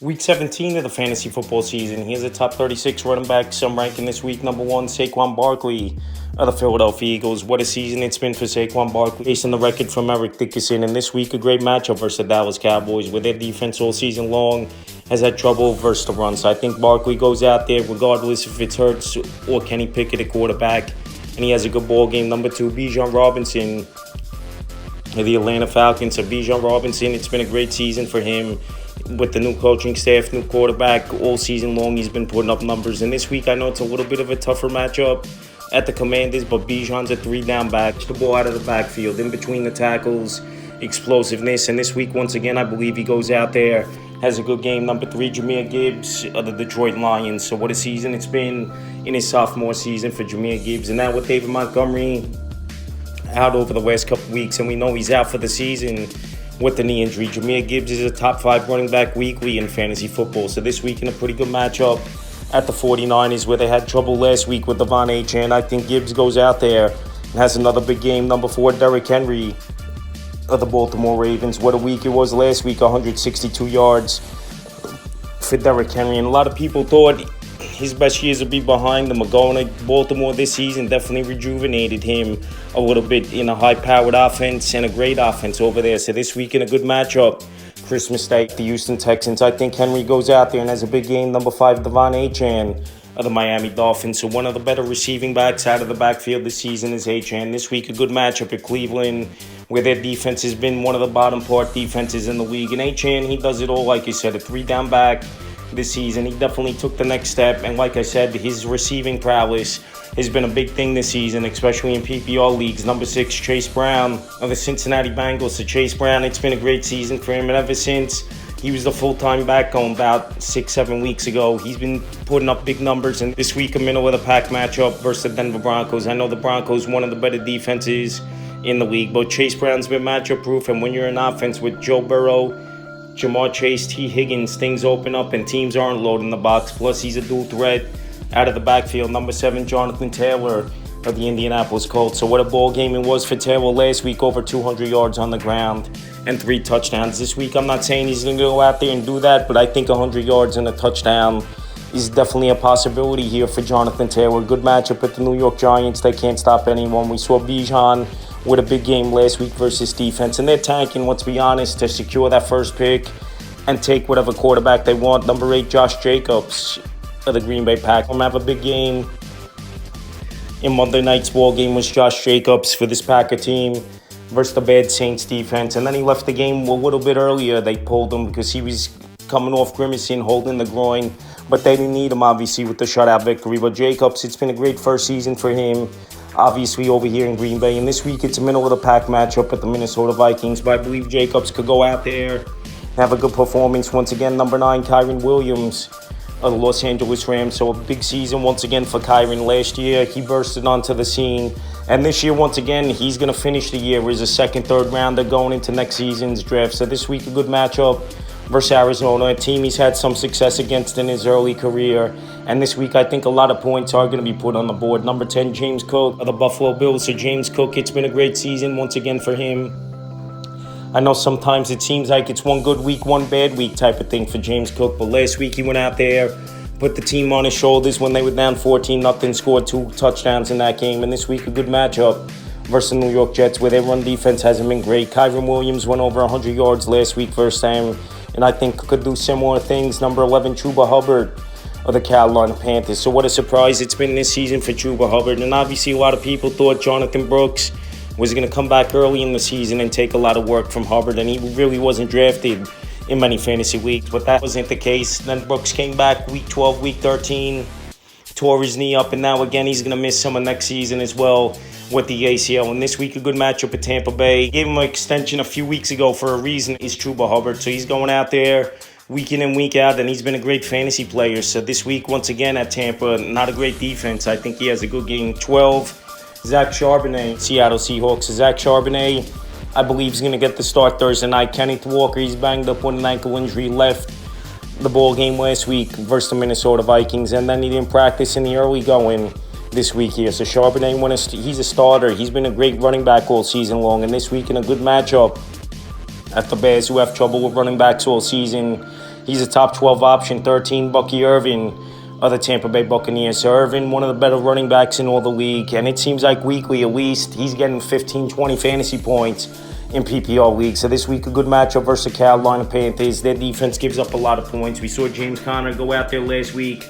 Week 17 of the fantasy football season. Here's the top 36 running backs. Some ranking this week. Number 1, Saquan Barkley of the Philadelphia Eagles. What a season it's been for Saquon Barkley. Based on the record from Eric Dickerson. And this week, a great matchup versus the Dallas Cowboys, where their defense all season long has had trouble versus the run. So I think Barkley goes out there regardless if it's Hurts or Kenny Pickett at quarterback. And he has a good ball game. Number 2, Bejan Robinson of the Atlanta Falcons. So Bejan Robinson, it's been a great season for him. With the new coaching staff, new quarterback, all season long he's been putting up numbers. And this week I know it's a little bit of a tougher matchup at the Commanders, but Bijan's a 3-down back. The ball out of the backfield, in between the tackles, explosiveness. And this week, once again, I believe he goes out there, has a good game. Number 3, Ameer Gibbs of the Detroit Lions. So what a season it's been in his sophomore season for Ameer Gibbs. And now with David Montgomery out over the last couple weeks, and we know he's out for the season with the knee injury. Ameer Gibbs is a top 5 running back weekly in fantasy football. So this week in a pretty good matchup at the 49ers, where they had trouble last week with Devon Achane. I think Gibbs goes out there and has another big game. Number 4, Derrick Henry of the Baltimore Ravens. What a week it was last week, 162 yards for Derrick Henry. And a lot of people thought his best years would be behind him. Going to Baltimore this season definitely rejuvenated him a little bit in a high-powered offense and a great offense over there. So this week in a good matchup, Christmas Day, the Houston Texans. I think Henry goes out there and has a big game. Number 5, Devon Achane of the Miami Dolphins. So one of the better receiving backs out of the backfield this season is Achane. This week a good matchup at Cleveland, where their defense has been one of the bottom part defenses in the league. And Achane, he does it all, like you said, a 3-down back this season. He definitely took the next step, and like I said, his receiving prowess has been a big thing this season, especially in PPR leagues. Number 6, Chase Brown of the Cincinnati Bengals. So Chase Brown, it's been a great season for him, and ever since he was the full-time back going about 6-7 weeks ago, he's been putting up big numbers. And this week, a middle of the pack matchup versus the Denver Broncos. I know the Broncos, one of the better defenses in the league, but Chase Brown's been matchup proof, and when you're in offense with Joe Burrow, Jamar Chase, T. Higgins, things open up and teams aren't loading the box. Plus, he's a dual threat out of the backfield. Number 7, Jonathan Taylor of the Indianapolis Colts. So what a ball game it was for Taylor last week, over 200 yards on the ground and 3 touchdowns. This week, I'm not saying he's going to go out there and do that, but I think 100 yards and a touchdown is definitely a possibility here for Jonathan Taylor. Good matchup with the New York Giants. They can't stop anyone. We saw Bejan with a big game last week versus defense. And they're tanking, let's be honest, to secure that first pick and take whatever quarterback they want. Number 8, Josh Jacobs of the Green Bay Packers. Have a big game in Monday night's ball game was Josh Jacobs for this Packer team versus the bad Saints defense. And then he left the game a little bit earlier. They pulled him because he was coming off grimacing, holding the groin. But they didn't need him, obviously, with the shutout victory. But Jacobs, it's been a great first season for him, obviously, over here in Green Bay. And this week, it's a middle-of-the-pack matchup with the Minnesota Vikings. But I believe Jacobs could go out there and have a good performance. Once again, number 9, Kyren Williams of the Los Angeles Rams. So a big season once again for Kyren. Last year, he bursted onto the scene. And this year, once again, he's going to finish the year as a second, third rounder going into next season's draft. So this week, a good matchup versus Arizona, a team he's had some success against in his early career. And this week, I think a lot of points are going to be put on the board. Number 10, James Cook of the Buffalo Bills. So James Cook, it's been a great season once again for him. I know sometimes it seems like it's one good week, one bad week type of thing for James Cook. But last week, he went out there, put the team on his shoulders when they were down 14-0, scored 2 touchdowns in that game. And this week, a good matchup versus the New York Jets, where their run defense hasn't been great. Kyren Williams went over 100 yards last week versus them, and I think could do similar things. Number 11, Chuba Hubbard of the Carolina Panthers. So what a surprise it's been this season for Chuba Hubbard. And obviously a lot of people thought Jonathan Brooks was going to come back early in the season and take a lot of work from Hubbard, and he really wasn't drafted in many fantasy leagues, but that wasn't the case. Then Brooks came back week 12, week 13, tore his knee up, and now again he's going to miss some of next season as well with the ACL. And this week, a good matchup at Tampa Bay. Gave him an extension a few weeks ago for a reason. Is Chuba Hubbard. So he's going out there week in and week out, and he's been a great fantasy player. So this week, once again at Tampa, not a great defense. I think he has a good game. 12, Zach Charbonnet, Seattle Seahawks. Zach Charbonnet, I believe, is going to get the start Thursday night. Kenneth Walker, he's banged up with an ankle injury, left the ball game last week versus the Minnesota Vikings, and then he didn't practice in the early going this week here. So Charbonnet, he's a starter. He's been a great running back all season long, and this week in a good matchup at the Bears, who have trouble with running backs all season, He's a top 12 option. 13, Bucky Irving of the Tampa Bay Buccaneers. So Irving, one of the better running backs in all the league. And it seems like weekly at least, he's getting 15, 20 fantasy points in PPR leagues. So this week, a good matchup versus the Carolina Panthers. Their defense gives up a lot of points. We saw James Conner go out there last week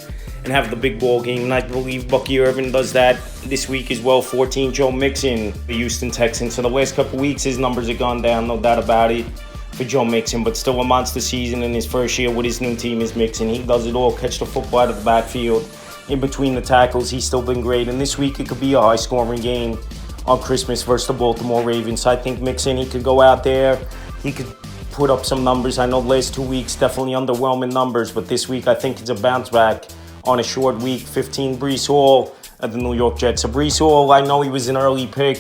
and have the big ball game. And I believe Bucky Irving does that this week as well. 14, Joe Mixon, the Houston Texans. So the last couple weeks, his numbers have gone down, no doubt about it, for Joe Mixon, but still a monster season in his first year with his new team is Mixon. He does it all, catch the football out of the backfield, in between the tackles. He's still been great, and this week it could be a high-scoring game on Christmas versus the Baltimore Ravens. So I think Mixon, he could go out there, he could put up some numbers. I know the last 2 weeks, definitely underwhelming numbers, but this week I think it's a bounce back on a short week. 15, Breece Hall of the New York Jets. So Breece Hall, I know he was an early pick,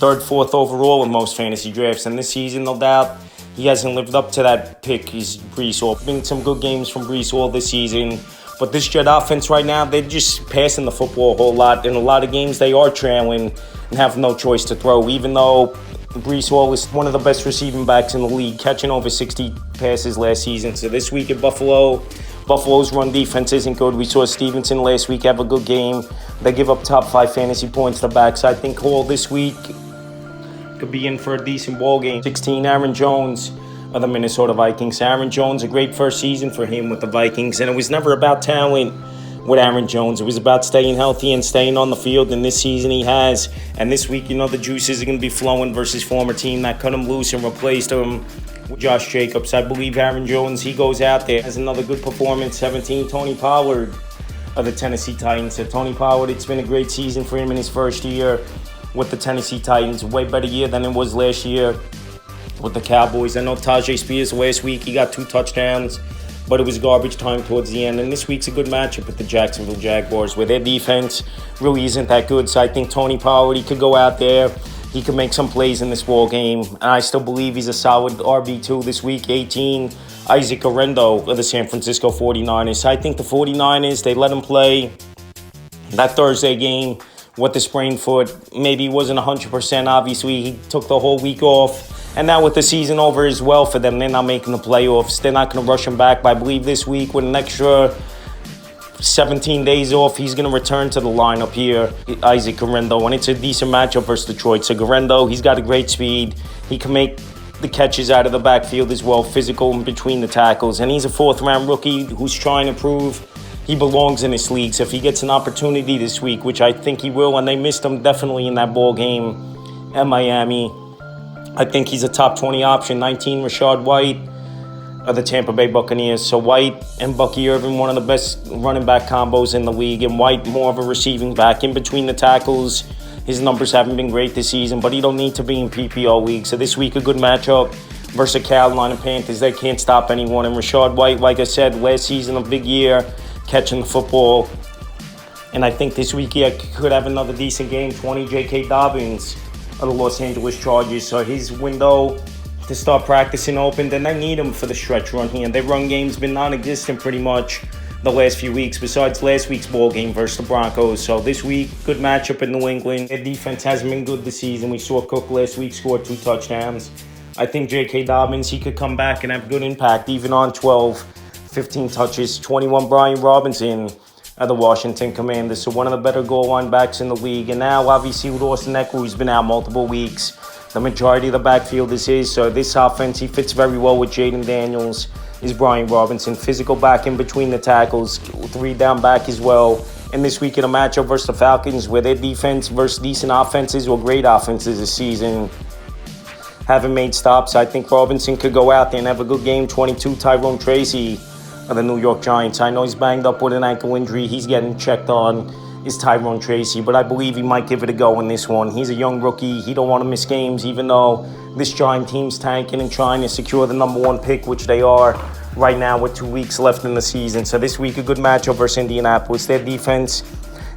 third, fourth overall in most fantasy drafts. And this season, no doubt, he hasn't lived up to that pick. He's Breece Hall. Been some good games from Breece Hall this season. But this Jet offense right now, they're just passing the football a whole lot. In a lot of games, they are trailing and have no choice to throw. Even though Breece Hall is one of the best receiving backs in the league, catching over 60 passes last season. So this week at Buffalo, Buffalo's run defense isn't good. We saw Stevenson last week have a good game. They give up top 5 fantasy points to the back. So I think Hall this week could be in for a decent ball game. 16, Aaron Jones of the Minnesota Vikings. Aaron Jones, a great first season for him with the Vikings, and it was never about talent with Aaron Jones. It was about staying healthy and staying on the field, and this season he has. And this week, the juices are going to be flowing versus former team that cut him loose and replaced him with Josh Jacobs. I believe Aaron Jones, he goes out there, has another good performance. 17, Tony Pollard of the Tennessee Titans. So Tony Pollard, it's been a great season for him in his first year with the Tennessee Titans. A way better year than it was last year with the Cowboys. I know Tajay Spears last week, he got 2 touchdowns, but it was garbage time towards the end. And this week's a good matchup with the Jacksonville Jaguars, where their defense really isn't that good. So I think Tony Pollard, he could go out there, he could make some plays in this ball game. And I still believe he's a solid RB2 this week. 18, Isaac Orendo of the San Francisco 49ers. So I think the 49ers, they let him play that Thursday game with the sprained foot. Maybe he wasn't 100%. Obviously, he took the whole week off. And now with the season over as well for them, they're not making the playoffs. They're not going to rush him back. But I believe this week with an extra 17 days off, he's going to return to the lineup here, Isaac Orendo. And it's a decent matchup versus Detroit. So Orendo, he's got a great speed. He can make the catches out of the backfield as well, physical in between the tackles. And he's a 4th-round rookie who's trying to prove he belongs in this league. So if he gets an opportunity this week, which I think he will, and they missed him definitely in that ball game at Miami, I think he's a top 20 option. 19, Rachaad White of the Tampa Bay Buccaneers. So White and Bucky Irving, one of the best running back combos in the league, and White more of a receiving back in between the tackles. His numbers haven't been great this season, but he don't need to be in PPR league. So this week, a good matchup versus the Carolina Panthers. They can't stop anyone. And Rachaad White, like I said, last season, a big year, catching the football. And I think this week he could have another decent game. 20, J.K. Dobbins of the Los Angeles Chargers. So his window to start practicing opened, and they need him for the stretch run here. Their run game's been non-existent pretty much the last few weeks, besides last week's ball game versus the Broncos. So this week, good matchup in New England. Their defense hasn't been good this season. We saw Cook last week score 2 touchdowns. I think J.K. Dobbins, he could come back and have good impact, even on 12, 15 touches. 21, Bejan Robinson of the Washington Commanders. So one of the better goal line backs in the league. And now, obviously, with Austin Eckler, who's been out multiple weeks, the majority of the backfield is his. So this offense, he fits very well with Jaden Daniels, is Bejan Robinson. Physical back in between the tackles, 3 down back as well. And this week in a matchup versus the Falcons, where their defense versus decent offenses or great offenses this season haven't made stops, I think Robinson could go out there and have a good game. 22, Tyrone Tracy of the New York Giants. I know he's banged up with an ankle injury. He's getting checked on, is Tyrone Tracy, but I believe he might give it a go in this one. He's a young rookie. He don't want to miss games, even though this Giant team's tanking and trying to secure the number 1 pick, which they are right now with 2 weeks left in the season. So this week, a good matchup versus Indianapolis. Their defense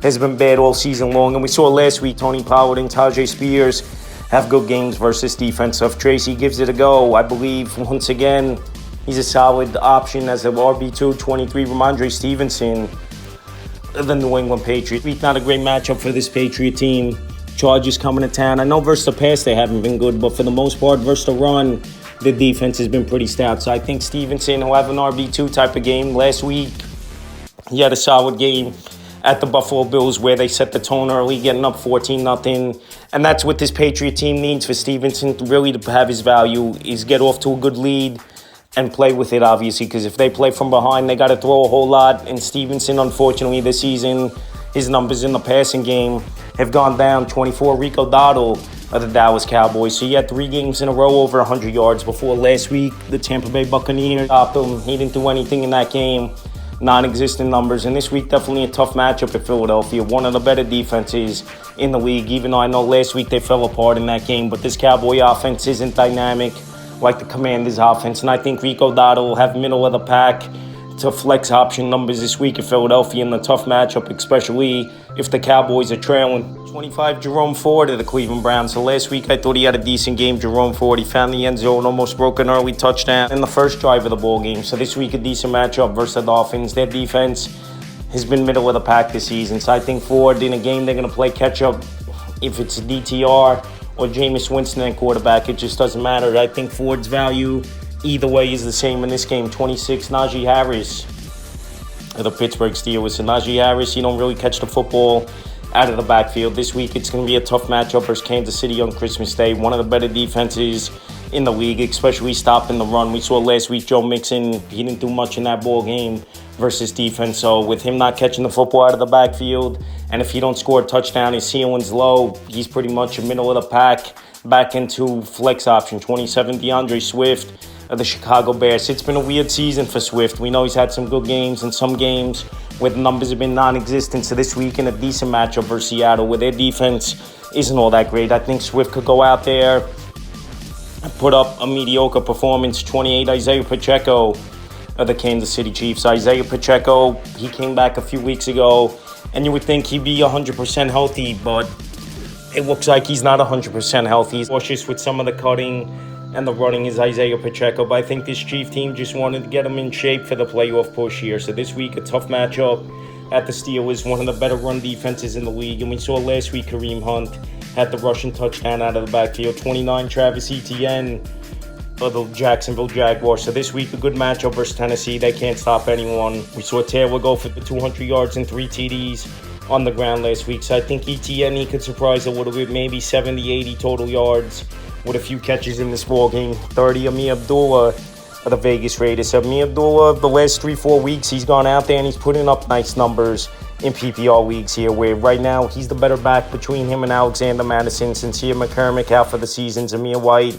has been bad all season long, and we saw last week Tony Pollard and Tajay Spears have good games versus defense. So if Tracy gives it a go, I believe, once again, he's a solid option as an RB2. 23, Ramondre Stevenson, the New England Patriots. Not a great matchup for this Patriot team. Chargers coming to town. I know versus the pass they haven't been good, but for the most part, versus the run, the defense has been pretty stout. So I think Stevenson will have an RB2 type of game. Last week, he had a solid game at the Buffalo Bills where they set the tone early, getting up 14-0. And that's what this Patriot team needs for Stevenson really to have his value, is get off to a good lead and play with it, obviously, because if they play from behind, they got to throw a whole lot. And Stevenson, unfortunately, this season, his numbers in the passing game have gone down. 24, Rico Dowdle of the Dallas Cowboys. So he had 3 games in a row over 100 yards before last week. The Tampa Bay Buccaneers stopped him. He didn't do anything in that game. Non-existent numbers. And this week, definitely a tough matchup at Philadelphia. One of the better defenses in the league, even though I know last week they fell apart in that game. But this Cowboy offense isn't dynamic like the Commanders' offense. And I think Rico Dowdle will have middle of the pack to flex option numbers this week in Philadelphia in the tough matchup, especially if the Cowboys are trailing. 25, Jerome Ford of the Cleveland Browns. So last week I thought he had a decent game. Jerome Ford, he found the end zone, almost broke an early touchdown in the first drive of the ball game. So this week a decent matchup versus the Dolphins. Their defense has been middle of the pack this season. So I think Ford, in a game they're going to play catch-up, if it's DTR or Jameis Winston at quarterback, it just doesn't matter. I think Ford's value either way is the same in this game. 26, Najee Harris of the Pittsburgh Steelers. So Najee Harris, he don't really catch the football out of the backfield. This week it's going to be a tough matchup versus Kansas City on Christmas Day. One of the better defenses in the league, especially stopping the run. We saw last week Joe Mixon, he didn't do much in that ball game versus defense. So with him not catching the football out of the backfield, and if he don't score a touchdown, his ceiling's low. He's pretty much in the middle of the pack, back into flex option. 27, DeAndre Swift of the Chicago Bears. It's been a weird season for Swift. We know he's had some good games and some games where the numbers have been non-existent. So this week in a decent matchup versus Seattle, where their defense isn't all that great, I think Swift could go out there and put up a mediocre performance. 28, Isaiah Pacheco of the Kansas City Chiefs. Isaiah Pacheco, he came back a few weeks ago, and you would think he'd be 100% healthy, but it looks like he's not 100% healthy. He's cautious with some of the cutting and the running is Isaiah Pacheco. But I think this Chief team just wanted to get him in shape for the playoff push here. So this week, a tough matchup at the Steelers, one of the better run defenses in the league. And we saw last week Kareem Hunt had the rushing touchdown out of the backfield. 29, Travis Etienne of the Jacksonville Jaguars. So this week, a good matchup versus Tennessee. They can't stop anyone. We saw Taylor go for the 200 yards and 3 TDs on the ground last week. So I think Etienne, he could surprise a little bit, maybe 70, 80 total yards with a few catches in this ball game. 30, Ameer Abdullah of the Vegas Raiders. So Ameer Abdullah, the last 3-4 weeks, he's gone out there and he's putting up nice numbers in PPR leagues here, where right now he's the better back between him and Alexander Madison. Sincere McCormick out for the season. Amir White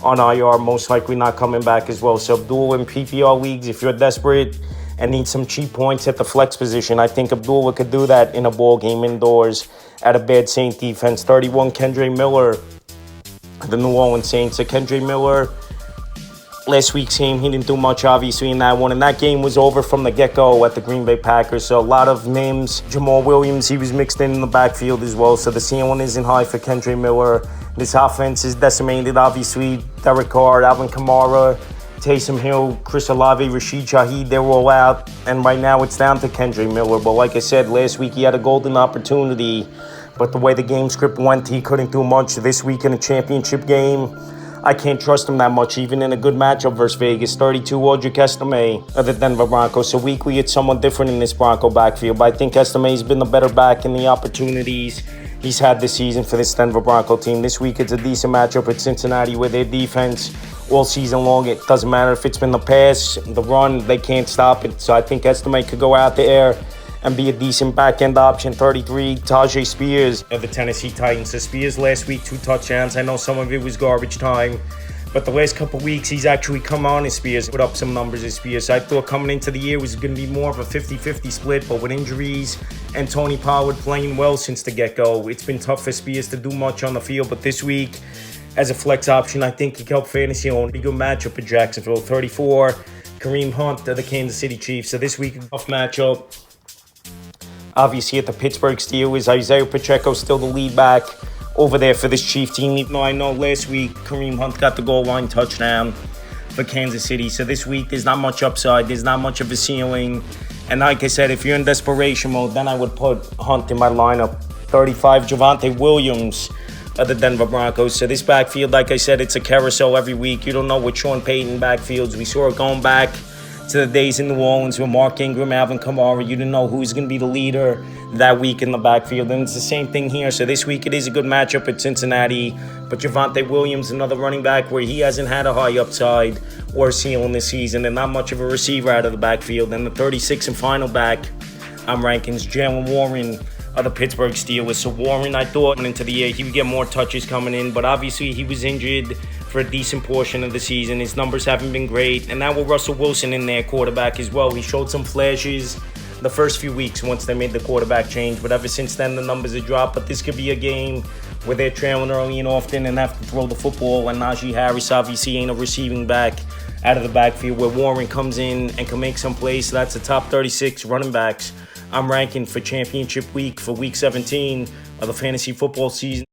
on IR, most likely not coming back as well. So Abdullah in PPR leagues, if you're desperate and need some cheap points at the flex position, I think Abdullah could do that in a ball game indoors at a bad Saint defense. 31, Kendre Miller, the New Orleans Saints. So Kendre Miller, last week's game, he didn't do much, obviously, in that one. And that game was over from the get-go at the Green Bay Packers. So a lot of names. Jamal Williams, he was mixed in the backfield as well. So the ceiling isn't high for Kendre Miller. This offense is decimated, obviously. Derek Carr, Alvin Kamara, Taysom Hill, Chris Olave, Rashid Shaheed, they're all out. And right now it's down to Kendre Miller. But like I said, last week he had a golden opportunity. But the way the game script went, he couldn't do much. This week in a championship game, I can't trust him that much, even in a good matchup versus Vegas. 32, Audric Estime of the Denver Broncos. So weekly, it's somewhat different in this Bronco backfield. But I think Estime's been the better back in the opportunities he's had this season for this Denver Bronco team. This week, it's a decent matchup at Cincinnati, where their defense all season long, it doesn't matter if it's been the pass, the run, they can't stop it. So I think Estime could go out there and be a decent back-end option. 33, Tajay Spears of the Tennessee Titans. So Spears last week, 2 touchdowns. I know some of it was garbage time, but the last couple weeks, he's actually come on as Spears, put up some numbers as Spears. So I thought coming into the year was going to be more of a 50-50 split, but with injuries and Tony Pollard playing well since the get-go, it's been tough for Spears to do much on the field. But this week, as a flex option, I think he can help fantasy own. Be a good matchup in Jacksonville. 34, Kareem Hunt of the Kansas City Chiefs. So this week, a tough matchup. Obviously, at the Pittsburgh Steelers, Isaiah Pacheco still the lead back over there for this Chief team. Even though I know last week Kareem Hunt got the goal line touchdown for Kansas City. So this week, there's not much upside. There's not much of a ceiling. And like I said, if you're in desperation mode, then I would put Hunt in my lineup. 35, Javonte Williams of the Denver Broncos. So this backfield, like I said, it's a carousel every week. You don't know what Sean Payton backfields. We saw it going back to the days in New Orleans with Mark Ingram, Alvin Kamara. You didn't know who's going to be the leader that week in the backfield. And it's the same thing here. So this week it is a good matchup at Cincinnati. But Javonte Williams, another running back where he hasn't had a high upside or ceiling this season and not much of a receiver out of the backfield. And the 36th and final back I'm ranking is Jalen Warren of the Pittsburgh Steelers. So Warren, I thought into the year he would get more touches coming in, but obviously he was injured for a decent portion of the season. His numbers haven't been great, and now with Russell Wilson in there, quarterback as well. He showed some flashes the first few weeks once they made the quarterback change, but ever since then the numbers have dropped. But this could be a game where they're trailing early and often and have to throw the football, and Najee Harris obviously ain't a receiving back out of the backfield, where Warren comes in and can make some plays. So that's the top 36 running backs I'm ranking for championship week, for week 17 of the fantasy football season.